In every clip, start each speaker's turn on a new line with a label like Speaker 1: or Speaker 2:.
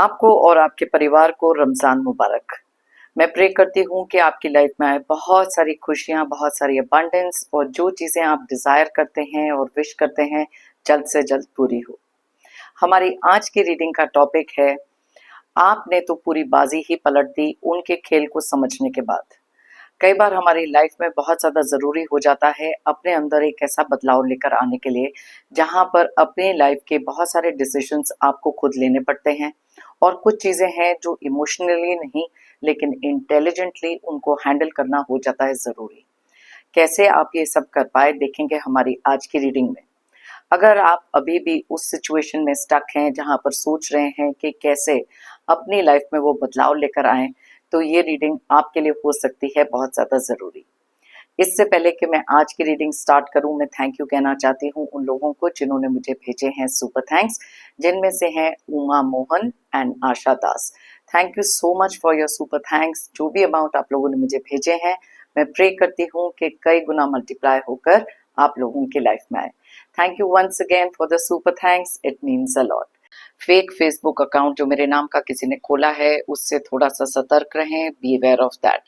Speaker 1: आपको और आपके परिवार को रमज़ान मुबारक। मैं प्रे करती हूँ कि आपकी लाइफ में आए बहुत सारी खुशियाँ, बहुत सारी अबंडेंस और जो चीज़ें आप डिज़ायर करते हैं और विश करते हैं जल्द से जल्द पूरी हो। हमारी आज की रीडिंग का टॉपिक है, आपने तो पूरी बाजी ही पलट दी उनके खेल को समझने के बाद। कई बार हमारी लाइफ में बहुत ज़्यादा ज़रूरी हो जाता है अपने अंदर एक ऐसा बदलाव लेकर आने के लिए, जहाँ पर अपने लाइफ के बहुत सारे डिसीजंस आपको खुद लेने पड़ते हैं और कुछ चीज़ें हैं जो इमोशनली नहीं लेकिन इंटेलिजेंटली उनको हैंडल करना हो जाता है ज़रूरी। कैसे आप ये सब कर पाए देखेंगे हमारी आज की रीडिंग में। अगर आप अभी भी उस सिचुएशन में स्टक हैं जहाँ पर सोच रहे हैं कि कैसे अपनी लाइफ में वो बदलाव लेकर आएं, तो ये रीडिंग आपके लिए हो सकती है बहुत ज़्यादा ज़रूरी। इससे पहले कि मैं आज की रीडिंग स्टार्ट करूं, मैं थैंक यू कहना चाहती हूं उन लोगों को जिन्होंने मुझे भेजे हैं सुपर थैंक्स, जिनमें से हैं Uma Mohan and Asha Das. Thank you so much for your super thanks. जो भी अमाउंट आप लोगों ने मुझे भेजे हैं, मैं प्रे करती हूँ कि कई गुना मल्टीप्लाई होकर आप लोगों की लाइफ में आए। Thank you once again for the super thanks, it means a lot. Fake Facebook account जो मेरे नाम का किसी ने खोला है, उससे थोड़ा सा सतर्क रहें, बी अवेयर ऑफ दैट।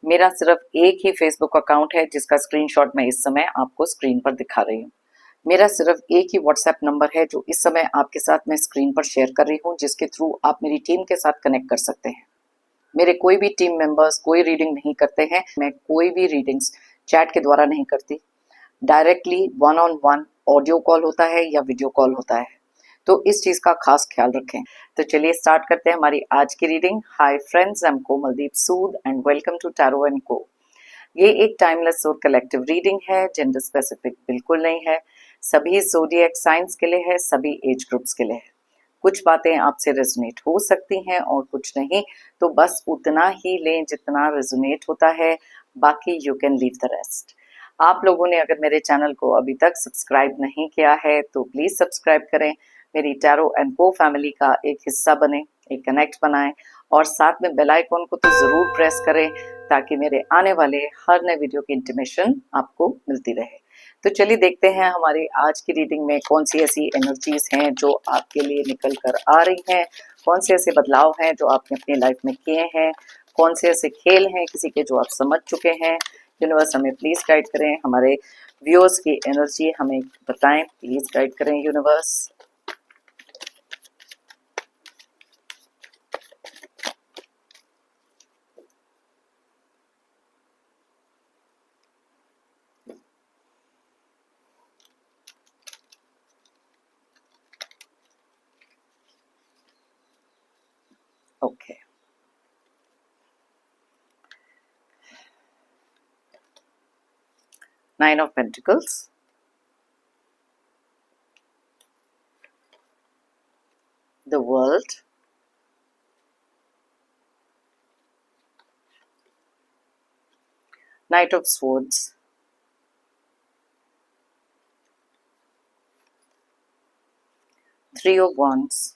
Speaker 1: मेरा सिर्फ एक ही फेसबुक अकाउंट है जिसका स्क्रीनशॉट मैं इस समय आपको स्क्रीन पर दिखा रही हूँ। मेरा सिर्फ एक ही व्हाट्सएप नंबर है जो इस समय आपके साथ मैं स्क्रीन पर शेयर कर रही हूँ, जिसके थ्रू आप मेरी टीम के साथ कनेक्ट कर सकते हैं। मेरे कोई भी टीम मेंबर्स कोई रीडिंग नहीं करते हैं। मैं कोई भी रीडिंग्स चैट के द्वारा नहीं करती। Directly one on one audio call होता है या वीडियो कॉल होता है, तो इस चीज का खास ख्याल रखें। तो चलिए स्टार्ट करते हैं हमारी आज की reading. Hi friends, I am Komaldeep Sood and welcome to tarot and co. ये एक टाइमलेस और कलेक्टिव रीडिंग है, जेंडर स्पेसिफिक बिल्कुल नहीं है। सभी ज़ोडिएक साइंस के लिए है, सभी एज ग्रुप्स के लिए है। कुछ बातें आपसे रेजोनेट हो सकती हैं और कुछ नहीं, तो बस उतना ही लें जितना रेजोनेट होता है, बाकी you can leave the rest. आप लोगों ने अगर मेरे चैनल को अभी तक सब्सक्राइब नहीं किया है तो प्लीज सब्सक्राइब करें, मेरी टैरो एंड को फैमिली का एक हिस्सा बने, एक कनेक्ट बनाएं और साथ में बेल आइकॉन को तो जरूर प्रेस करें ताकि मेरे आने वाले हर नए वीडियो की इंटीमेशन आपको मिलती रहे। तो चलिए देखते हैं हमारी आज की रीडिंग में कौन सी ऐसी एनर्जीज हैं जो आपके लिए निकल कर आ रही हैं, कौन से ऐसे बदलाव हैं जो आपने अपनी लाइफ में किए हैं, कौन से ऐसे खेल हैं किसी के जो आप समझ चुके हैं। यूनिवर्स हमें प्लीज गाइड करें, हमारे व्यूअर्स की एनर्जी हमें बताएं, प्लीज गाइड करें universe. Okay, Nine of Pentacles, the World, Knight of Swords, Three of Wands,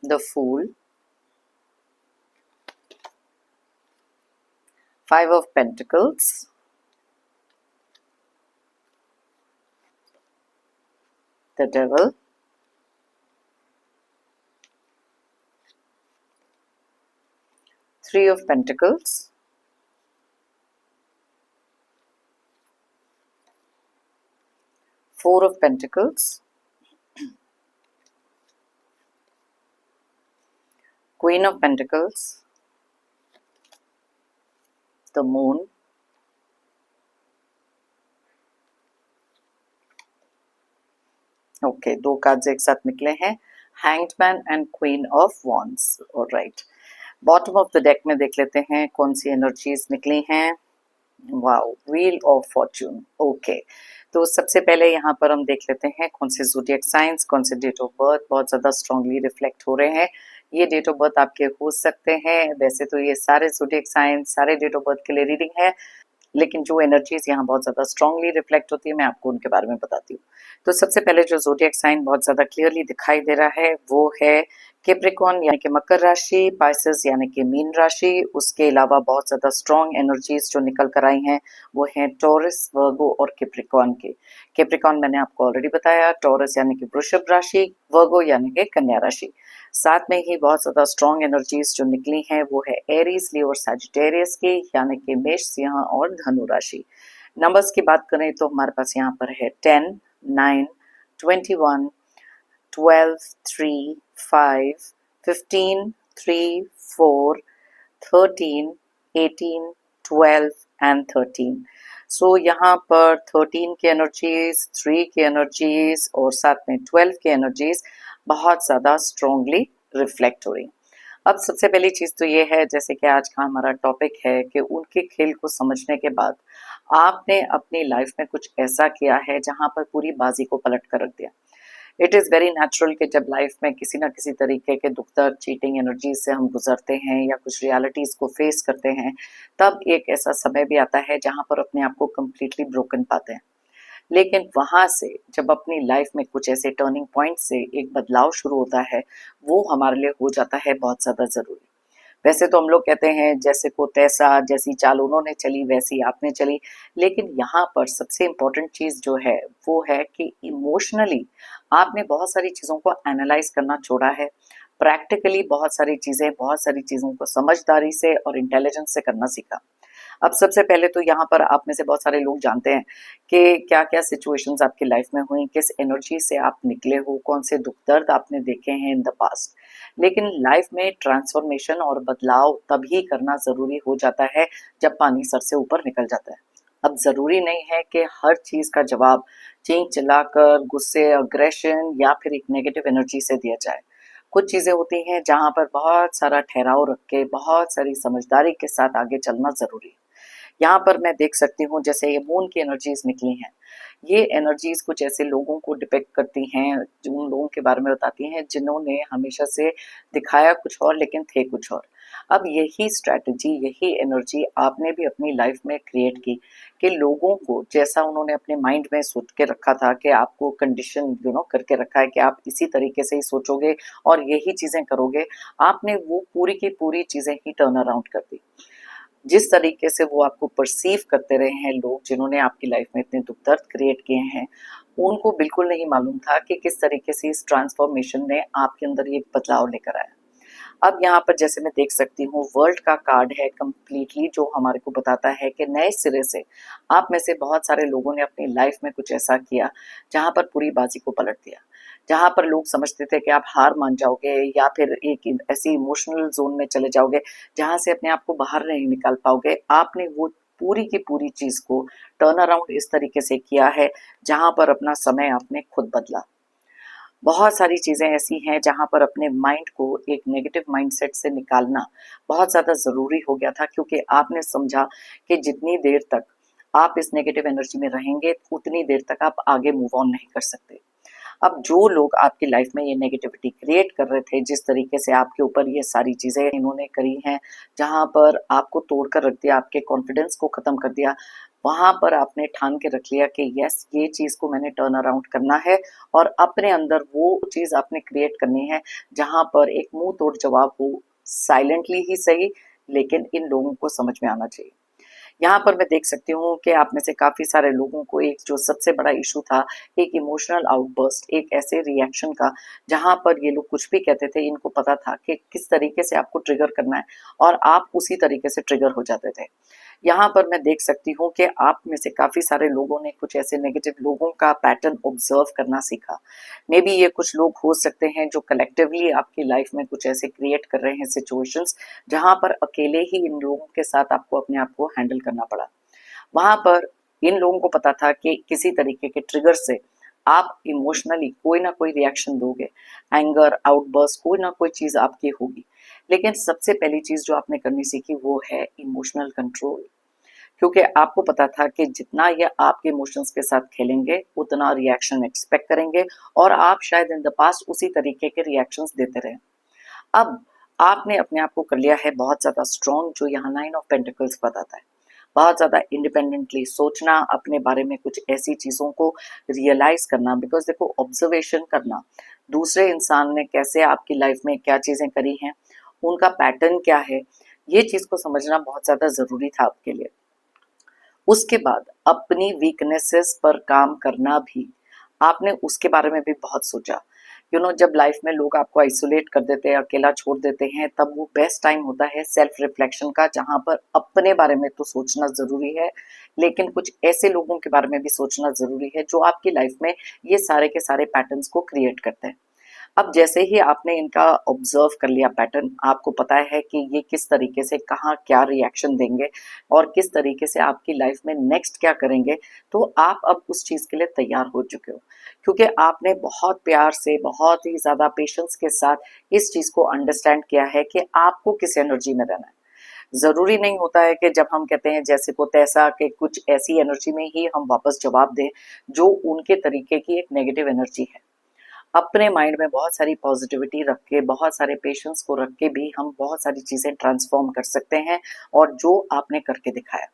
Speaker 1: the Fool, Five of Pentacles, the Devil, Three of Pentacles, Four of Pentacles, Queen of Pentacles, the Moon, okay, दो cards एक साथ निकले हैं, hanged man and queen of wands. Alright, bottom of the deck में देख लेते हैं कौन सी एनर्जीज निकली हैं। Wow, wheel of Fortune. Okay, तो सबसे पहले यहाँ पर हम देख लेते हैं कौन से ज़ोडिएक साइंस, कौन से डेट ऑफ बर्थ बहुत ज़्यादा स्ट्रांगली रिफ्लेक्ट हो रहे हैं। ये डेट ऑफ बर्थ आपके हो सकते हैं, वैसे तो ये सारे ज़ोडिएक साइंस सारे डेट ऑफ बर्थ के लिए रीडिंग है, लेकिन जो एनर्जीज यहाँ बहुत ज़्यादा स्ट्रांगली रिफ्लेक्ट होती है मैं आपको उनके बारे में बताती हूँ। तो सबसे पहले जो ज़ोडिएक साइन बहुत ज़्यादा क्लियरली दिखाई दे रहा है वो है कैप्रिकॉर्न यानी कि मकर राशि, पाइसेस यानी कि मीन राशि, उसके अलावा बहुत ज़्यादा स्ट्रॉन्ग एनर्जीज जो निकल कर आई हैं वो हैं टॉरस, वर्गो और कैप्रिकॉर्न के। कैप्रिकॉर्न मैंने आपको ऑलरेडी बताया, टॉरस यानी कि वृषभ राशि, वर्गो यानी कि कन्या राशि। साथ में ही बहुत ज़्यादा स्ट्रॉन्ग एनर्जीज जो निकली हैं वो है एरीज, लियो और सैजिटेरियस की, यानी कि मेष, सिंह और धनु राशि। नंबर्स की बात करें तो हमारे पास यहाँ पर है 10, 9, 21, 12, 3, 5, 15, 3, 4, 13, 18, 12 एंड 13। सो यहाँ पर 13 की एनर्जीज, 3 की एनर्जीज और साथ में 12 की एनर्जीज बहुत ज़्यादा स्ट्रॉन्गली रिफ्लेक्ट हो रही। अब सबसे पहली चीज़ तो ये है, जैसे कि आज का हमारा टॉपिक है, कि उनके खेल को समझने के बाद आपने अपनी लाइफ में कुछ ऐसा किया है जहां पर पूरी बाजी को पलट कर रख दिया। इट इज़ वेरी नेचुरल कि जब लाइफ में किसी ना किसी तरीके के दुख दर्द, चीटिंग एनर्जी से हम गुजरते हैं या कुछ रियलिटीज़ को फेस करते हैं, तब एक ऐसा समय भी आता है जहाँ पर अपने आप को कम्प्लीटली ब्रोकन पाते हैं। लेकिन वहाँ से जब अपनी लाइफ में कुछ ऐसे टर्निंग पॉइंट से एक बदलाव शुरू होता है, वो हमारे लिए हो जाता है बहुत ज़्यादा ज़रूरी। वैसे तो हम लोग कहते हैं जैसे को तैसा, जैसी चाल उन्होंने चली वैसी आपने चली, लेकिन यहाँ पर सबसे इम्पोर्टेंट चीज़ जो है वो है कि इमोशनली आपने बहुत सारी चीज़ों को एनालाइज करना छोड़ा है। प्रैक्टिकली बहुत सारी चीज़ें, बहुत सारी चीज़ों को समझदारी से और इंटेलिजेंस से करना सीखा। अब सबसे पहले तो यहाँ पर आप में से बहुत सारे लोग जानते हैं कि क्या-क्या सिचुएशंस आपकी लाइफ में हुई, किस एनर्जी से आप निकले हो, कौन से दुख दर्द आपने देखे हैं इन द पास्ट। लेकिन लाइफ में ट्रांसफॉर्मेशन और बदलाव तभी करना ज़रूरी हो जाता है जब पानी सर से ऊपर निकल जाता है। अब ज़रूरी नहीं है कि हर चीज़ का जवाब चीख चिल्लाकर, गुस्से, अग्रेशन या फिर एक नेगेटिव एनर्जी से दिया जाए। कुछ चीज़ें होती हैं जहाँ पर बहुत सारा ठहराव रख के, बहुत सारी समझदारी के साथ आगे चलना ज़रूरी है। यहाँ पर मैं देख सकती हूँ जैसे ये मून की एनर्जीज निकली हैं, ये एनर्जीज कुछ ऐसे लोगों को डिपेक्ट करती हैं, जो उन लोगों के बारे में बताती हैं जिन्होंने हमेशा से दिखाया कुछ और लेकिन थे कुछ और। अब यही स्ट्रैटेजी, यही एनर्जी आपने भी अपनी लाइफ में क्रिएट की कि लोगों को जैसा उन्होंने अपने माइंड में सोच के रखा था कि आपको कंडीशन करके रखा है कि आप इसी तरीके से ही सोचोगे और यही चीज़ें करोगे, आपने वो पूरी की पूरी चीज़ें ही टर्न अराउंड कर दी। जिस तरीके से वो आपको परसीव करते रहे हैं लोग जिन्होंने आपकी लाइफ में इतने दुख दर्द क्रिएट किए हैं, उनको बिल्कुल नहीं मालूम था कि किस तरीके से इस ट्रांसफॉर्मेशन ने आपके अंदर ये बदलाव लेकर आया। अब यहाँ पर जैसे मैं देख सकती हूँ वर्ल्ड का कार्ड है कंप्लीटली, जो हमारे को बताता है कि नए सिरे से आप में से बहुत सारे लोगों ने अपनी लाइफ में कुछ ऐसा किया जहाँ पर पूरी बाजी को पलट दिया। जहाँ पर लोग समझते थे कि आप हार मान जाओगे या फिर एक ऐसी इमोशनल जोन में चले जाओगे जहाँ से अपने आप को बाहर नहीं निकाल पाओगे, आपने वो पूरी की पूरी चीज को टर्न अराउंड इस तरीके से किया है जहाँ पर अपना समय आपने खुद बदला। बहुत सारी चीज़ें ऐसी हैं जहाँ पर अपने माइंड को एक नेगेटिव माइंडसेट से निकालना बहुत ज़्यादा ज़रूरी हो गया था, क्योंकि आपने समझा कि जितनी देर तक आप इस नेगेटिव एनर्जी में रहेंगे उतनी देर तक आप आगे मूव ऑन नहीं कर सकते। अब जो लोग आपकी लाइफ में ये नेगेटिविटी क्रिएट कर रहे थे, जिस तरीके से आपके ऊपर ये सारी चीज़ें इन्होंने करी हैं, जहाँ पर आपको तोड़ कर रख दिया, आपके कॉन्फिडेंस को ख़त्म कर दिया, वहाँ पर आपने ठान के रख लिया कि यस, ये चीज़ को मैंने टर्न अराउंड करना है और अपने अंदर वो चीज़ आपने क्रिएट करनी है जहाँ पर एक मुँह तोड़ जवाब हो, साइलेंटली ही सही, लेकिन इन लोगों को समझ में आना चाहिए। यहाँ पर मैं देख सकती हूँ कि आप में से काफ़ी सारे लोगों को एक जो सबसे बड़ा इशू था, एक इमोशनल आउटबर्स्ट, एक ऐसे रिएक्शन का जहाँ पर ये लोग कुछ भी कहते थे, इनको पता था कि किस तरीके से आपको ट्रिगर करना है और आप उसी तरीके से ट्रिगर हो जाते थे। यहाँ पर मैं देख सकती हूँ कि आप में से काफ़ी सारे लोगों ने कुछ ऐसे नेगेटिव लोगों का पैटर्न ऑब्जर्व करना सीखा। मे बी ये कुछ लोग हो सकते हैं जो कलेक्टिवली आपकी लाइफ में कुछ ऐसे क्रिएट कर रहे हैं सिचुएशंस जहाँ पर अकेले ही इन लोगों के साथ आपको अपने आप को हैंडल करना पड़ा। वहाँ पर इन लोगों को पता था कि किसी तरीके के ट्रिगर से आप इमोशनली कोई ना कोई रिएक्शन दोगे, एंगर, आउटबर्स्ट, कोई ना कोई चीज़ आपकी होगी। लेकिन सबसे पहली चीज़ जो आपने करनी सीखी वो है इमोशनल कंट्रोल। क्योंकि आपको पता था कि जितना ये आपके इमोशंस के साथ खेलेंगे उतना रिएक्शन एक्सपेक्ट करेंगे और आप शायद इन द पास्ट उसी तरीके के रिएक्शंस देते रहे। अब आपने अपने आप को कर लिया है बहुत ज़्यादा स्ट्रॉन्ग, जो यहाँ 9 ऑफ पेंटिकल्स बताता है। बहुत ज़्यादा इंडिपेंडेंटली सोचना, अपने बारे में कुछ ऐसी चीज़ों को रियलाइज़ करना, बिकॉज़ देखो ऑब्ज़र्वेशन करना, दूसरे इंसान ने कैसे आपकी लाइफ में क्या चीज़ें करी हैं, उनका पैटर्न क्या है, ये चीज़ को समझना बहुत ज़्यादा ज़रूरी था आपके लिए। उसके बाद अपनी वीकनेसेस पर काम करना भी, आपने उसके बारे में भी बहुत सोचा। जब लाइफ में लोग आपको आइसोलेट कर देते हैं, अकेला छोड़ देते हैं, तब वो बेस्ट टाइम होता है सेल्फ रिफ्लेक्शन का, जहाँ पर अपने बारे में तो सोचना ज़रूरी है, लेकिन कुछ ऐसे लोगों के बारे में भी सोचना ज़रूरी है जो आपकी लाइफ में ये सारे के सारे पैटर्न्स को क्रिएट करते हैं। अब जैसे ही आपने इनका ऑब्जर्व कर लिया पैटर्न, आपको पता है कि ये किस तरीके से कहाँ क्या रिएक्शन देंगे और किस तरीके से आपकी लाइफ में नेक्स्ट क्या करेंगे, तो आप अब उस चीज़ के लिए तैयार हो चुके हो, क्योंकि आपने बहुत प्यार से, बहुत ही ज़्यादा पेशेंस के साथ इस चीज़ को अंडरस्टैंड किया है कि आपको किस एनर्जी में रहना है। ज़रूरी नहीं होता है कि जब हम कहते हैं जैसे को तैसा, कि कुछ ऐसी एनर्जी में ही हम वापस जवाब दें जो उनके तरीके की एक नेगेटिव एनर्जी है। अपने माइंड में बहुत सारी पॉजिटिविटी रख के, बहुत सारे पेशेंस को रख के भी हम बहुत सारी चीज़ें ट्रांसफॉर्म कर सकते हैं, और जो आपने करके दिखाया।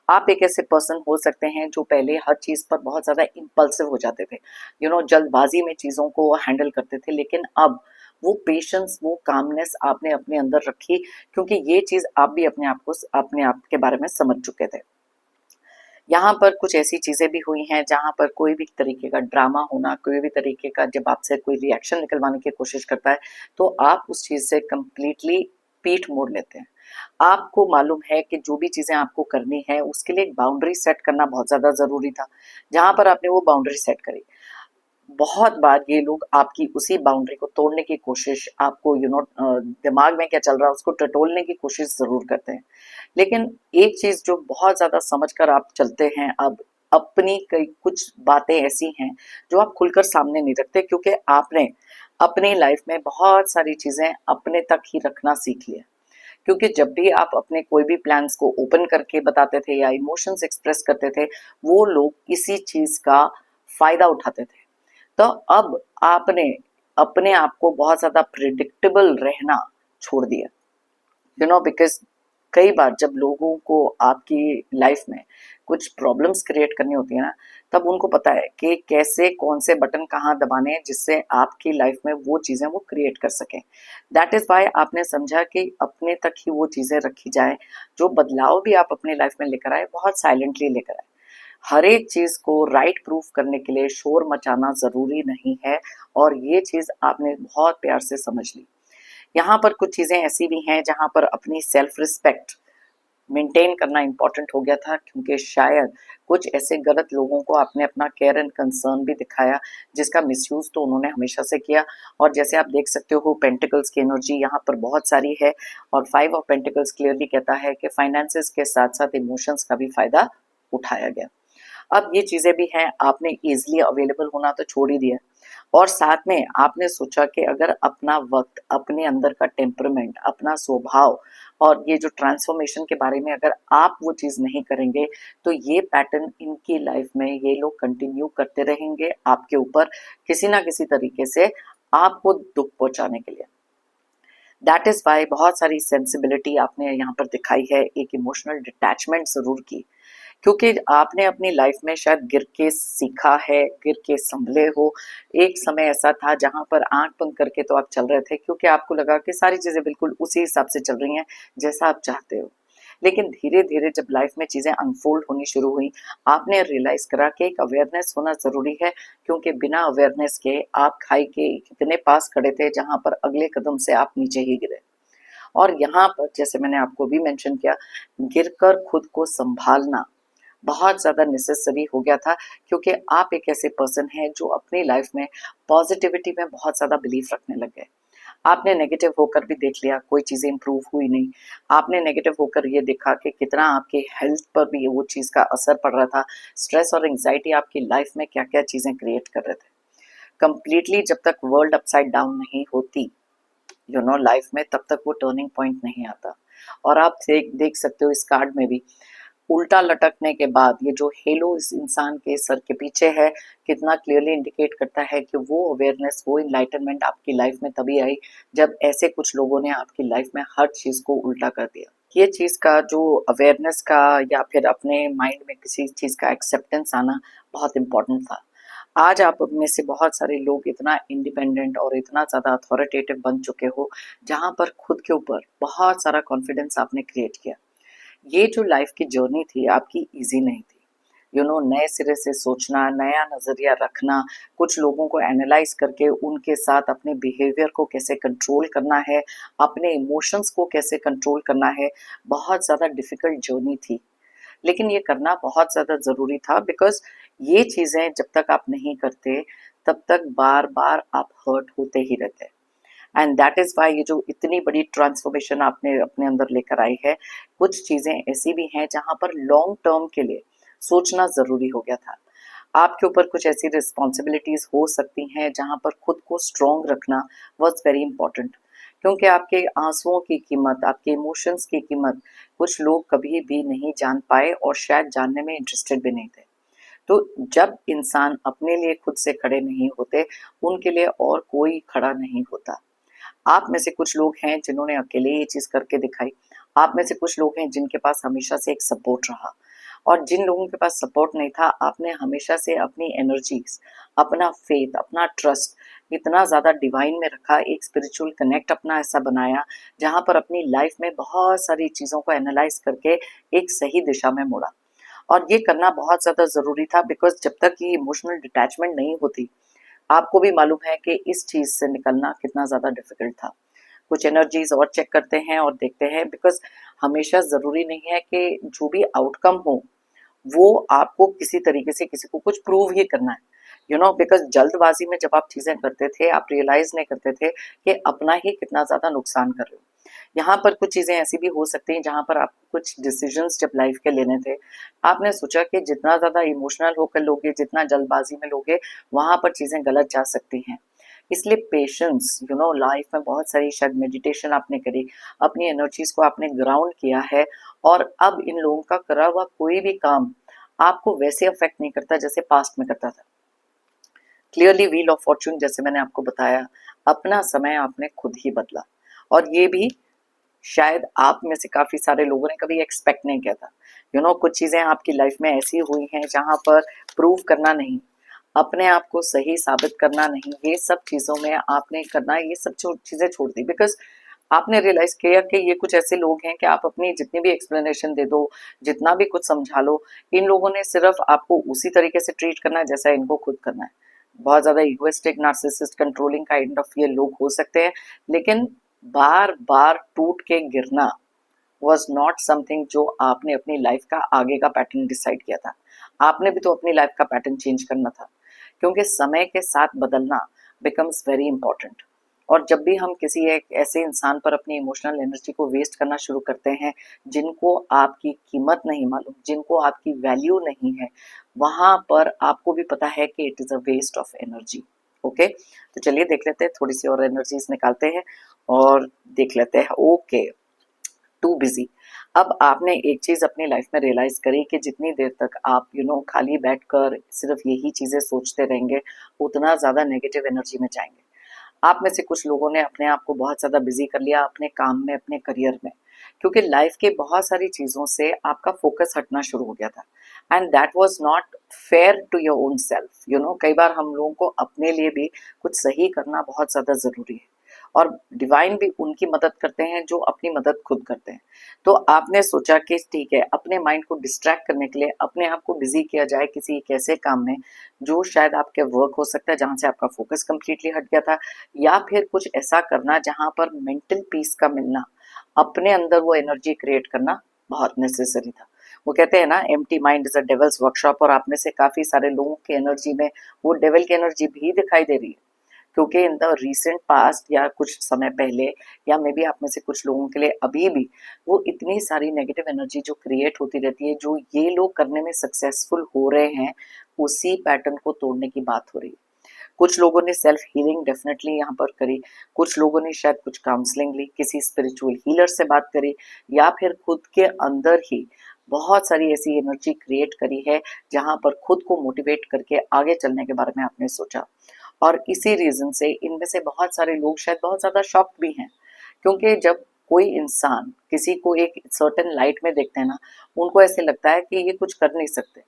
Speaker 1: आप एक ऐसे पर्सन हो सकते हैं जो पहले हर चीज़ पर बहुत ज़्यादा इम्पल्सिव हो जाते थे, जल्दबाजी में चीज़ों को हैंडल करते थे, लेकिन अब वो पेशेंस, वो कामनेस आपने अपने अंदर रखी, क्योंकि ये चीज़ आप भी अपने आप के बारे में समझ चुके थे। यहाँ पर कुछ ऐसी चीज़ें भी हुई हैं जहाँ पर कोई भी तरीके का ड्रामा होना, कोई भी तरीके का जब आपसे कोई रिएक्शन निकलवाने की कोशिश करता है, तो आप उस चीज़ से कंप्लीटली पीठ मोड़ लेते हैं। आपको मालूम है कि जो भी चीज़ें आपको करनी है, उसके लिए एक बाउंड्री सेट करना बहुत ज़्यादा ज़रूरी था, जहाँ पर आपने वो बाउंड्री सेट करी। बहुत बार ये लोग आपकी उसी बाउंड्री को तोड़ने की कोशिश, आपको दिमाग में क्या चल रहा है उसको टटोलने की कोशिश ज़रूर करते हैं। लेकिन एक चीज़ जो बहुत ज़्यादा समझकर आप चलते हैं, अब अपनी कई कुछ बातें ऐसी हैं जो आप खुलकर सामने नहीं रखते, क्योंकि आपने अपनी लाइफ में बहुत सारी चीज़ें अपने तक ही रखना सीख लिया। क्योंकि जब भी आप अपने कोई भी प्लान्स को ओपन करके बताते थे या इमोशंस एक्सप्रेस करते थे, वो लोग इसी चीज़ का फ़ायदा उठाते थे। तो अब आपने अपने आप को बहुत ज़्यादा प्रिडिक्टेबल रहना छोड़ दिया, बिकॉज कई बार जब लोगों को आपकी लाइफ में कुछ प्रॉब्लम्स क्रिएट करनी होती है ना, तब उनको पता है कि कैसे कौन से बटन कहाँ दबाने हैं जिससे आपकी लाइफ में वो चीज़ें वो क्रिएट कर सकें। दैट इज़ वाई आपने समझा कि अपने तक ही वो चीज़ें रखी जाए, जो बदलाव भी आप अपने लाइफ में लेकर आए बहुत साइलेंटली लेकर आए। हर एक चीज़ को राइट प्रूफ करने के लिए शोर मचाना ज़रूरी नहीं है, और ये चीज़ आपने बहुत प्यार से समझ ली। यहाँ पर कुछ चीज़ें ऐसी भी हैं जहाँ पर अपनी सेल्फ रिस्पेक्ट मेंटेन करना इम्पोर्टेंट हो गया था, क्योंकि शायद कुछ ऐसे गलत लोगों को आपने अपना केयर एंड कंसर्न भी दिखाया, जिसका मिसयूज़ तो उन्होंने हमेशा से किया। और जैसे आप देख सकते हो, पेंटिकल्स की एनर्जी यहाँ पर बहुत सारी है, और 5 ऑफ पेंटिकल्स क्लियरली कहता है कि फाइनेंसेस के साथ-साथ इमोशंस का भी फ़ायदा उठाया गया। अब ये चीज़ें भी हैं, आपने ईज़िली अवेलेबल होना तो छोड़ ही दिया, और साथ में आपने सोचा कि अगर अपना वक़्त, अपने अंदर का टेम्परामेंट, अपना स्वभाव और ये जो ट्रांसफ़ॉर्मेशन के बारे में अगर आप वो चीज़ नहीं करेंगे, तो ये पैटर्न इनकी लाइफ़ में ये लोग कंटिन्यू करते रहेंगे आपके ऊपर, किसी न किसी तरीके से आपको दुःख पहुँचाने के लिए। दैट इज़ वाई बहुत सारी सेंसिबिलिटी आपने यहाँ पर दिखाई है, एक इमोशनल डिटैचमेंट ज़रूर की, क्योंकि आपने अपनी लाइफ में शायद गिर के सीखा है, गिर के संभले हो। एक समय ऐसा था जहाँ पर आँख बंद करके तो आप चल रहे थे, क्योंकि आपको लगा कि सारी चीज़ें बिल्कुल उसी हिसाब से चल रही हैं जैसा आप चाहते हो। लेकिन धीरे-धीरे जब लाइफ में चीज़ें अनफ़ोल्ड होनी शुरू हुई, आपने रियलाइज़ करा कि एक अवेयरनेस होना ज़रूरी है, क्योंकि बिना अवेयरनेस के आप खाई के इतने पास खड़े थे जहाँ पर अगले कदम से आप नीचे ही गिरे। और यहाँ पर जैसे मैंने आपको भी मेंशन किया, गिरकर खुद को सँभालना बहुत ज़्यादा नेसेसरी हो गया था, क्योंकि आप एक ऐसे पर्सन हैं जो अपनी लाइफ में पॉजिटिविटी में बहुत ज़्यादा बिलीव रखने लग गए। आपने नेगेटिव होकर भी देख लिया, कोई चीज़ें इम्प्रूव हुई नहीं। आपने नेगेटिव होकर ये देखा कि कितना आपके हेल्थ पर भी वो चीज़ का असर पड़ रहा था। स्ट्रेस और एंग्जाइटी आपकी लाइफ में क्या-क्या चीज़ें क्रिएट कर रहे थे। कंप्लीटली जब तक वर्ल्ड अपसाइड डाउन नहीं होती, लाइफ में, तब तक वो टर्निंग पॉइंट नहीं आता। और आप देख सकते हो इस कार्ड में भी उल्टा लटकने के बाद ये जो हेलो इस इंसान के सर के पीछे है, कितना क्लियरली इंडिकेट करता है कि वो अवेयरनेस, वो इनलाइटनमेंट आपकी लाइफ में तभी आई जब ऐसे कुछ लोगों ने आपकी लाइफ में हर चीज़ को उल्टा कर दिया। ये चीज़ का जो अवेयरनेस का, या फिर अपने माइंड में किसी चीज़ का एक्सेप्टेंस आना बहुत इम्पोर्टेंट था। आज आप में से बहुत सारे लोग इतना इंडिपेंडेंट और इतना ज़्यादा अथॉरिटेटिव बन चुके हो, जहाँ पर खुद के ऊपर बहुत सारा कॉन्फिडेंस आपने क्रिएट किया। ये जो लाइफ की जर्नी थी आपकी इजी नहीं थी। नए सिरे से सोचना, नया नज़रिया रखना, कुछ लोगों को एनालाइज करके उनके साथ अपने बिहेवियर को कैसे कंट्रोल करना है, अपने इमोशंस को कैसे कंट्रोल करना है, बहुत ज़्यादा डिफिकल्ट जर्नी थी। लेकिन ये करना बहुत ज़्यादा ज़रूरी था, बिकॉज़ ये चीज़ें जब तक आप नहीं करते, तब तक बार-बार आप हर्ट होते ही रहते हैं। एंड दैट इज़ व्हाई ये जो इतनी बड़ी ट्रांसफॉर्मेशन आपने अपने अंदर लेकर आई है, कुछ चीज़ें ऐसी भी हैं जहाँ पर लॉन्ग टर्म के लिए सोचना ज़रूरी हो गया था। आपके ऊपर कुछ ऐसी रिस्पॉन्सिबिलिटीज़ हो सकती हैं जहाँ पर खुद को स्ट्रॉन्ग रखना वाज़ वेरी इंपॉर्टेंट, क्योंकि आपके आँसुओं की कीमत, आपके इमोशंस की कीमत कुछ लोग कभी भी नहीं जान पाए और शायद जानने में इंटरेस्टेड भी नहीं थे। तो जब इंसान अपने लिए खुद से खड़े नहीं होते, उनके लिए और कोई खड़ा नहीं होता। आप में से कुछ लोग हैं जिन्होंने अकेले ये चीज़ करके दिखाई। आप में से कुछ लोग हैं जिनके पास हमेशा से एक सपोर्ट रहा, और जिन लोगों के पास सपोर्ट नहीं था, आपने हमेशा से अपनी एनर्जीज़, अपना फेथ, अपना ट्रस्ट इतना ज़्यादा डिवाइन में रखा, एक स्पिरिचुअल कनेक्ट अपना ऐसा बनाया, जहाँ पर अपनी लाइफ में बहुत सारी चीज़ों को एनालाइज़ करके एक सही दिशा में मोड़ा। और ये करना बहुत ज़्यादा ज़रूरी था, बिकॉज़ जब तक ये इमोशनल डिटैचमेंट नहीं होती, आपको भी मालूम है कि इस चीज़ से निकलना कितना ज़्यादा डिफ़िकल्ट था। कुछ एनर्जीज़ और चेक करते हैं और देखते हैं, बिकॉज़ हमेशा ज़रूरी नहीं है कि जो भी आउटकम हो, वो आपको किसी तरीके से किसी को कुछ प्रूव ही करना है। बिकॉज़ जल्दबाज़ी में जब आप चीज़ें करते थे, आप रियलाइज़ नहीं करते थे कि अपना ही कितना ज़्यादा नुकसान कर रहे हो। यहाँ पर कुछ चीज़ें ऐसी भी हो सकती हैं जहाँ पर आपको कुछ डिसीजंस जब लाइफ के लेने थे, आपने सोचा कि जितना ज़्यादा इमोशनल होकर लोगे, जितना जल्दबाजी में लोगे, वहाँ पर चीज़ें गलत जा सकती हैं। इसलिए पेशेंस, लाइफ में बहुत सारी शायद मेडिटेशन आपने करी, अपनी एनर्जीज को आपने ग्राउंड किया है, और अब इन लोगों का करा हुआ कोई भी काम आपको वैसे अफेक्ट नहीं करता जैसे पास्ट में करता था। क्लियरली व्हील ऑफ फॉर्च्यून, जैसे मैंने आपको बताया, अपना समय आपने खुद ही बदला, और ये भी शायद आप में से काफ़ी सारे लोगों ने कभी एक्सपेक्ट नहीं किया था। कुछ चीज़ें आपकी लाइफ में ऐसी हुई हैं जहाँ पर प्रूव करना नहीं, अपने आप को सही साबित करना नहीं, ये सब चीज़ों में आपने करना, ये सब चीज़ें छोड़ दी, बिकॉज़ आपने रियलाइज़ किया कि ये कुछ ऐसे लोग हैं कि आप अपनी जितनी भी एक्सप्लेनेशन दे दो, जितना भी कुछ समझा लो, इन लोगों ने सिर्फ़ आपको उसी तरीके से ट्रीट करना है जैसा इनको खुद करना है। बहुत ज़्यादा egoistic, narcissist, controlling kind of ये लोग हो सकते हैं, लेकिन बार-बार टूट के गिरना वाज़ नॉट समथिंग जो आपने अपनी लाइफ का आगे का पैटर्न डिसाइड किया था। आपने भी तो अपनी लाइफ का पैटर्न चेंज करना था, क्योंकि समय के साथ बदलना बिकम्स वेरी इंपॉर्टेंट। और जब भी हम किसी एक ऐसे इंसान पर अपनी इमोशनल एनर्जी को वेस्ट करना शुरू करते हैं, जिनको आपकी कीमत नहीं मालूम, जिनको आपकी वैल्यू नहीं है, वहाँ पर आपको भी पता है कि it is a waste of energy. Okay, तो चलिए देख लेते हैं, थोड़ी सी और एनर्जीज निकालते हैं और देख लेते हैं। Okay, too busy. अब आपने एक चीज अपनी लाइफ में रियलाइज करी कि जितनी देर तक आप खाली बैठकर सिर्फ यही चीजें सोचते रहेंगे, उतना ज्यादा नेगेटिव एनर्जी में जाएंगे। आप में से कुछ लोगों ने अपने आप को बहुत ज़्यादा बिजी कर लिया अपने काम में, अपने करियर में, क्योंकि लाइफ के बहुत सारी चीज़ों से आपका फोकस हटना शुरू हो गया था, and that was not fair to your own self. कई बार हम लोगों को अपने लिए भी कुछ सही करना बहुत ज़्यादा ज़रूरी है, और डिवाइन भी उनकी मदद करते हैं जो अपनी मदद खुद करते हैं। तो आपने सोचा कि ठीक है, अपने माइंड को डिस्ट्रैक्ट करने के लिए अपने आप को बिजी किया जाए किसी एक ऐसे काम में जो शायद आपके वर्क हो सकता है, जहाँ से आपका फोकस कम्प्लीटली हट गया था, या फिर कुछ ऐसा करना जहाँ पर मेंटल पीस का मिलना, अपने अंदर वो एनर्जी क्रिएट करना बहुत नेसेसरी था। वो कहते हैं ना, empty mind is a devils workshop, और आप में से काफी सारे लोगों की एनर्जी में वो डेविल की एनर्जी भी दिखाई दे रही है, क्योंकि इन द रिसेंट पास्ट या कुछ समय पहले, या मे बी आप में से कुछ लोगों के लिए अभी भी, वो इतनी सारी नेगेटिव एनर्जी जो क्रिएट होती रहती है, जो ये लोग करने में सक्सेसफुल हो रहे हैं, उसी पैटर्न को तोड़ने की बात हो रही है। कुछ लोगों ने सेल्फ हीलिंग डेफिनेटली यहाँ पर करी, कुछ लोगों ने शायद कुछ काउंसलिंग ली, किसी स्पिरिचुअल हीलर से बात करी, या फिर खुद के अंदर ही बहुत सारी ऐसी एनर्जी क्रिएट करी है जहाँ पर खुद को मोटिवेट करके आगे चलने के बारे में आपने सोचा। और इसी रीजन से इनमें से बहुत सारे लोग शायद बहुत ज़्यादा शॉक्ड भी हैं, क्योंकि जब कोई इंसान किसी को एक सर्टेन लाइट में देखते हैं ना, उनको ऐसे लगता है कि ये कुछ कर नहीं सकते।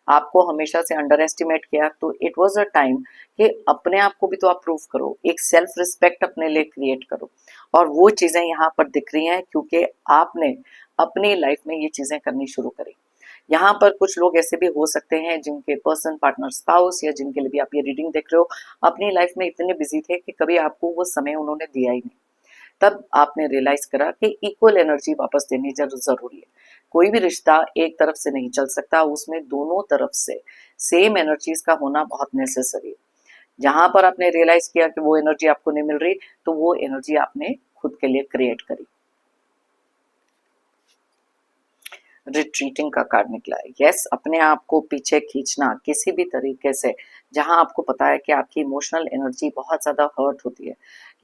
Speaker 1: आपको हमेशा से अंडर एस्टिमेट किया, तो इट वॉज अ टाइम कि अपने आप को भी तो आप प्रूव करो, एक सेल्फ रिस्पेक्ट अपने लिए क्रिएट करो। और वो चीजें यहाँ पर दिख रही हैं क्योंकि आपने अपनी लाइफ में ये चीजें करनी शुरू करी। यहाँ पर कुछ लोग ऐसे भी हो सकते हैं जिनके पर्सन, पार्टनर, स्पाउस या जिनके लिए भी आप ये रीडिंग देख रहे हो, अपनी लाइफ में इतने बिजी थे कि कभी आपको वो समय उन्होंने दिया ही नहीं। तब आपने रियलाइज करा कि इक्वल एनर्जी वापस देनी जरूरी है। कोई भी रिश्ता एक तरफ से नहीं चल सकता, उसमें दोनों तरफ से सेम एनर्जीज का होना बहुत नेसेसरी है। जहां पर आपने रियलाइज किया कि वो एनर्जी आपको नहीं मिल रही, तो वो एनर्जी आपने खुद के लिए क्रिएट करी। रिट्रीटिंग का कार्ड निकला है। यस, अपने आप को पीछे खींचना किसी भी तरीके से, जहां आपको पता है कि आपकी इमोशनल एनर्जी बहुत ज्यादा हर्ट होती है।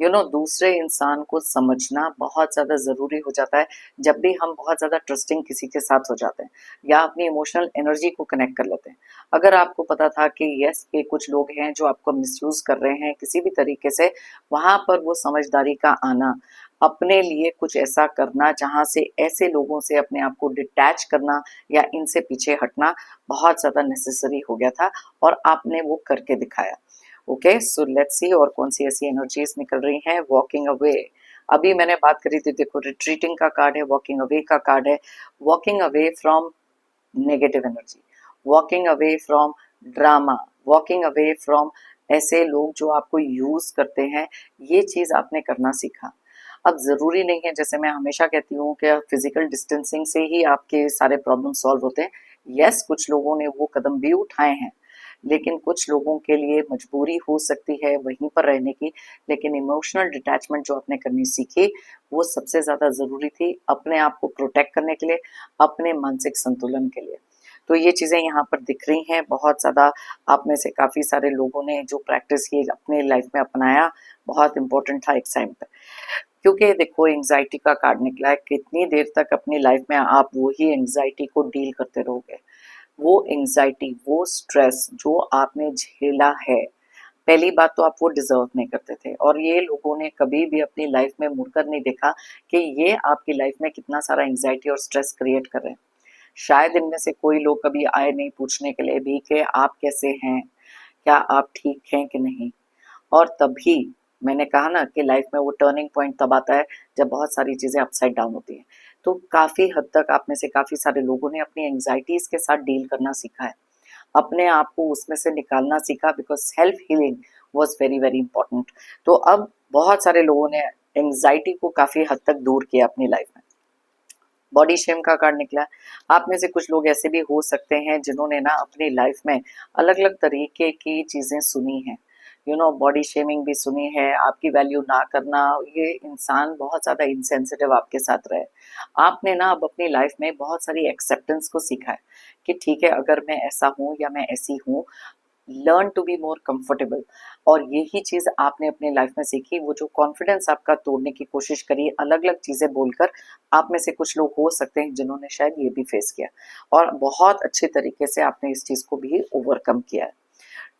Speaker 1: दूसरे इंसान को समझना बहुत ज्यादा जरूरी हो जाता है जब भी हम बहुत ज्यादा ट्रस्टिंग किसी के साथ हो जाते हैं या अपनी इमोशनल एनर्जी को कनेक्ट कर लेते हैं। अगर आपको पता था कि यस, ये कुछ लोग हैं जो आपको मिसयूज कर रहे हैं किसी भी तरीके से, वहां पर वो समझदारी का आना, अपने लिए कुछ ऐसा करना जहां से ऐसे लोगों से अपने आप को डिटैच करना या इनसे पीछे हटना बहुत ज्यादा नेसेसरी हो गया था, और आपने वो करके दिखाया। ओके, सो लेट्स सी और कौन सी ऐसी एनर्जीज निकल रही हैं। वॉकिंग अवे, अभी मैंने बात करी थी, देखो रिट्रीटिंग का कार्ड है, वॉकिंग अवे का कार्ड है। Walking away from negative energy, walking away from drama, walking away from ऐसे लोग जो आपको यूज करते हैं, ये चीज आपने करना सीखा। अब जरूरी नहीं है, जैसे मैं हमेशा कहती हूँ कि फिजिकल डिस्टेंसिंग से ही आपके सारे प्रॉब्लम सॉल्व होते हैं। यस, कुछ लोगों ने वो कदम भी उठाए हैं, लेकिन कुछ लोगों के लिए मजबूरी हो सकती है वहीं पर रहने की। लेकिन इमोशनल डिटैचमेंट जो आपने करनी सीखी, वो सबसे ज्यादा जरूरी थी अपने आप को प्रोटेक्ट करने के लिए, अपने मानसिक संतुलन के लिए। तो ये चीजें यहाँ पर दिख रही हैं बहुत ज्यादा। आप में से काफी सारे लोगों ने जो प्रैक्टिस की अपने लाइफ में अपनाया, बहुत इंपॉर्टेंट था एक टाइम पर। क्योंकि देखो एंजाइटी का कार्ड निकला है, कितनी देर तक अपनी लाइफ में आप वही एंजाइटी को डील करते रहोगे। वो एंजाइटी, वो स्ट्रेस जो आपने झेला है, पहली बात तो आप वो डिजर्व नहीं करते थे, और ये लोगों ने कभी भी अपनी लाइफ में मुड़कर नहीं देखा कि ये आपकी लाइफ में कितना सारा एंजाइटी और स्ट्रेस क्रिएट कर रहे हैं। शायद इनमें से कोई लोग कभी आए नहीं पूछने के लिए भी कि आप कैसे हैं, क्या आप ठीक हैं कि नहीं। और तभी मैंने कहा ना कि लाइफ में वो टर्निंग पॉइंट तब आता है जब बहुत सारी चीजें अपसाइड डाउन होती हैं। तो काफी हद तक आप में से काफी सारे लोगों ने अपनी एंजाइटीज के साथ डील करना सीखा है, अपने आप को उसमें से निकालना सीखा, because self healing was very very important. तो अब बहुत सारे लोगों ने एंजाइटी को काफी हद तक दूर किया अपनी लाइफ में। बॉडी शेम का कार्ड निकला। आप में से कुछ लोग ऐसे भी हो सकते हैं जिन्होंने ना अपनी लाइफ में अलग अलग तरीके की चीजें सुनी हैं। बॉडी शेमिंग भी सुनी है, आपकी वैल्यू ना करना, ये इंसान बहुत ज्यादा इंसेंसिटिव आपके साथ रहे। आपने ना अब अपनी लाइफ में बहुत सारी एक्सेप्टेंस को सीखा है कि ठीक है, अगर मैं ऐसा हूँ या मैं ऐसी हूँ, learn to be more comfortable. और यही चीज आपने अपनी लाइफ में सीखी, वो जो कॉन्फिडेंस आपका तोड़ने की कोशिश करी अलग अलग चीजें बोलकर। आप में से कुछ लोग हो सकते हैं जिन्होंने शायद ये भी फेस किया, और बहुत अच्छे तरीके से आपने इस चीज को भी ओवरकम किया है।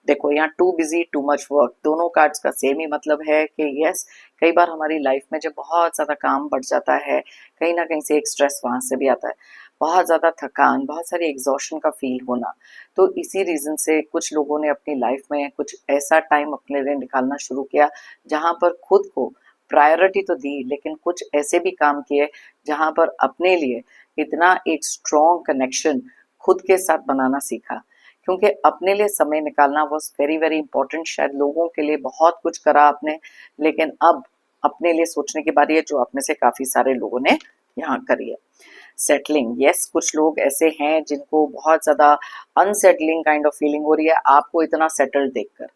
Speaker 1: देखो यहाँ too busy too much work, दोनों कार्ड्स का सेम ही मतलब है कि यस, कई बार हमारी लाइफ में जब बहुत ज्यादा काम बढ़ जाता है, कहीं ना कहीं से एक स्ट्रेस वहां से भी आता है, बहुत ज्यादा थकान, बहुत सारी एग्जॉशन का फील होना। तो इसी रीजन से कुछ लोगों ने अपनी लाइफ में कुछ ऐसा टाइम अपने लिए निकालना शुरू किया जहां पर खुद को प्रायोरिटी तो दी, लेकिन कुछ ऐसे भी काम किए जहां पर अपने लिए इतना एक स्ट्रॉन्ग कनेक्शन खुद के साथ बनाना सीखा। क्योंकि अपने लिए समय निकालना वॉज वेरी वेरी इंपॉर्टेंट। शायद लोगों के लिए बहुत कुछ करा आपने, लेकिन अब अपने लिए सोचने की बारी है, जो आप में से काफी सारे लोगों ने यहाँ करी है। सेटलिंग, यस, कुछ लोग ऐसे हैं जिनको बहुत ज्यादा अनसेटलिंग काइंड ऑफ फीलिंग हो रही है आपको इतना सेटल्ड देखकर।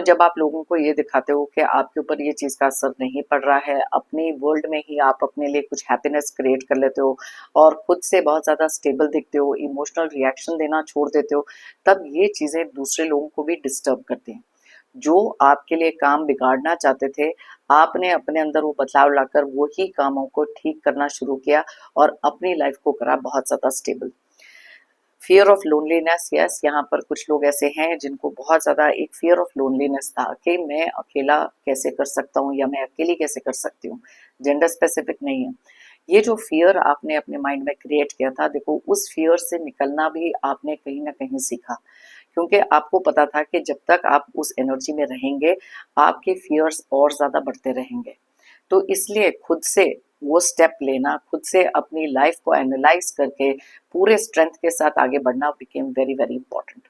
Speaker 1: जब आप लोगों को ये दिखाते हो कि आपके ऊपर ये चीज का असर नहीं पड़ रहा है, अपनी वर्ल्ड में ही आप अपने लिए कुछ हैप्पीनेस क्रिएट कर लेते हो और खुद से बहुत ज्यादा स्टेबल दिखते हो, इमोशनल रिएक्शन देना छोड़ देते हो, तब ये चीजें दूसरे लोगों को भी डिस्टर्ब करती हैं। जो आपके लिए काम बिगाड़ना चाहते थे, आपने अपने अंदर वो बदलाव लाकर वही कामों को ठीक करना शुरू किया और अपनी लाइफ को करा बहुत ज्यादा stable. Fear of loneliness, yes, यहाँ पर कुछ लोग ऐसे हैं जिनको बहुत ज्यादा एक फियर ऑफ लोनलीनेस था कि मैं अकेला कैसे कर सकता हूँ या मैं अकेली कैसे कर सकती हूँ। जेंडर स्पेसिफिक नहीं है। ये जो फियर आपने अपने माइंड में क्रिएट किया था, देखो उस फियर से निकलना भी आपने कहीं ना कहीं सीखा, क्योंकि आपको पता था कि जब तक आप उस एनर्जी में रहेंगे आपके फियर्स और ज्यादा बढ़ते रहेंगे। तो इसलिए खुद से वो स्टेप लेना, खुद से अपनी लाइफ को एनालाइज करके पूरे स्ट्रेंथ के साथ आगे बढ़ना बिकेम वेरी वेरी इंपॉर्टेंट।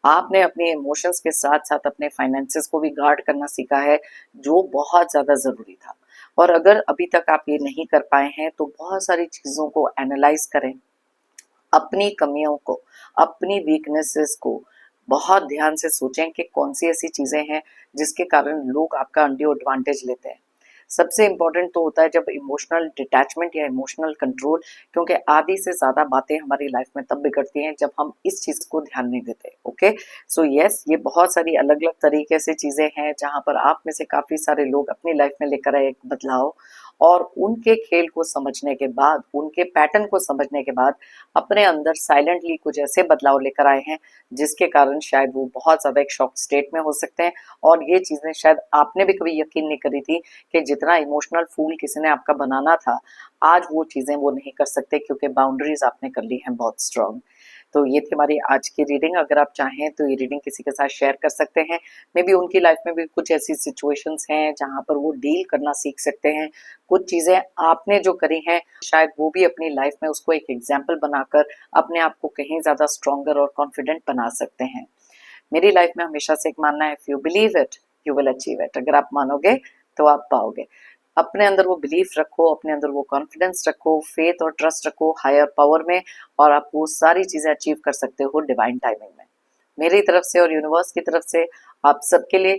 Speaker 1: आपने अपने इमोशंस के साथ साथ अपने फाइनेंसेस को भी गार्ड करना सीखा है, जो बहुत ज्यादा जरूरी था। और अगर अभी तक आप ये नहीं कर पाए हैं तो बहुत सारी चीजों को एनालाइज करें, अपनी कमियों को, अपनी वीकनेसेस को बहुत ध्यान से सोचें कि कौन सी ऐसी चीजें हैं जिसके कारण लोग आपका अनड्यू एडवांटेज लेते हैं। सबसे इंपॉर्टेंट तो होता है जब इमोशनल डिटैचमेंट या इमोशनल कंट्रोल, क्योंकि आधी से ज्यादा बातें हमारी लाइफ में तब बिगड़ती हैं जब हम इस चीज को ध्यान नहीं देते। ओके, सो यस, ये बहुत सारी अलग अलग तरीके से चीजें हैं जहां पर आप में से काफी सारे लोग अपनी लाइफ में लेकर आए एक बदलाव, और उनके खेल को समझने के बाद, उनके पैटर्न को समझने के बाद अपने अंदर साइलेंटली कुछ ऐसे बदलाव लेकर आए हैं जिसके कारण शायद वो बहुत ज्यादा एक शॉक स्टेट में हो सकते हैं। और ये चीजें शायद आपने भी कभी यकीन नहीं करी थी कि जितना इमोशनल फूल किसी ने आपका बनाना था, आज वो चीजें वो नहीं कर सकते, क्योंकि बाउंड्रीज आपने कर ली हैं बहुत स्ट्रांग। तो ये थी हमारी आज की रीडिंग। अगर आप चाहें तो ये रीडिंग किसी के साथ शेयर कर सकते हैं, मे बी उनकी लाइफ में भी कुछ ऐसी सिचुएशंस हैं जहां पर वो डील करना सीख सकते हैं। कुछ चीजें आपने जो करी हैं शायद वो भी अपनी लाइफ में उसको एक एग्जाम्पल बनाकर अपने आप को कहीं ज्यादा स्ट्रॉन्गर और कॉन्फिडेंट बना सकते हैं। मेरी लाइफ में हमेशा से एक मानना है, if you believe it you will achieve it. अगर आप मानोगे तो आप पाओगे। अपने अंदर वो बिलीफ रखो, अपने अंदर वो कॉन्फिडेंस रखो, फेथ और ट्रस्ट रखो हायर पावर में, और आप वो सारी चीजें अचीव कर सकते हो डिवाइन टाइमिंग में। मेरी तरफ से और यूनिवर्स की तरफ से आप सबके लिए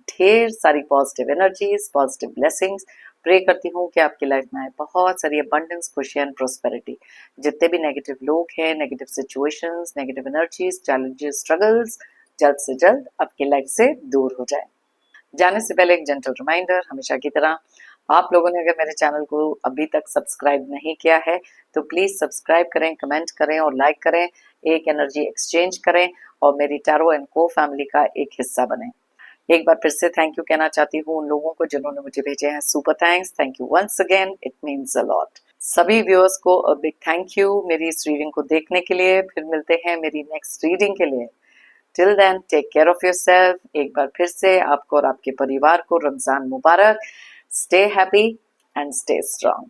Speaker 1: ढेर सारी positive energies, positive blessings. Pray करती हूँ कि आपकी लाइफ में आए बहुत सारी अबंडेंस, खुशी एंड प्रोस्पेरिटी। जितने भी नेगेटिव लोग हैं, negative situations, negative energies, challenges, struggles जल्द से जल्द आपकी लाइफ से दूर हो जाए। जाने से पहले एक जेंटल रिमाइंडर, हमेशा की तरह आप लोगों ने अगर मेरे चैनल को अभी तक सब्सक्राइब नहीं किया है तो प्लीज सब्सक्राइब करें, कमेंट करें और लाइक करें, एक एनर्जी एक्सचेंज करें और मेरी टैरो एंड को फैमिली का एक हिस्सा बने। एक बार फिर से थैंक यू कहना चाहती हूँ उन लोगों को जिन्होंने मुझे भेजे हैं super thanks. Thank you once again, it means a lot. सभी व्यूअर्स को अ बिग थैंक यू मेरी इस रीडिंग को देखने के लिए। फिर मिलते हैं मेरी नेक्स्ट रीडिंग के लिए। Till then take care of yourself. एक बार फिर से आपको और आपके परिवार को रमजान मुबारक। Stay happy and stay strong.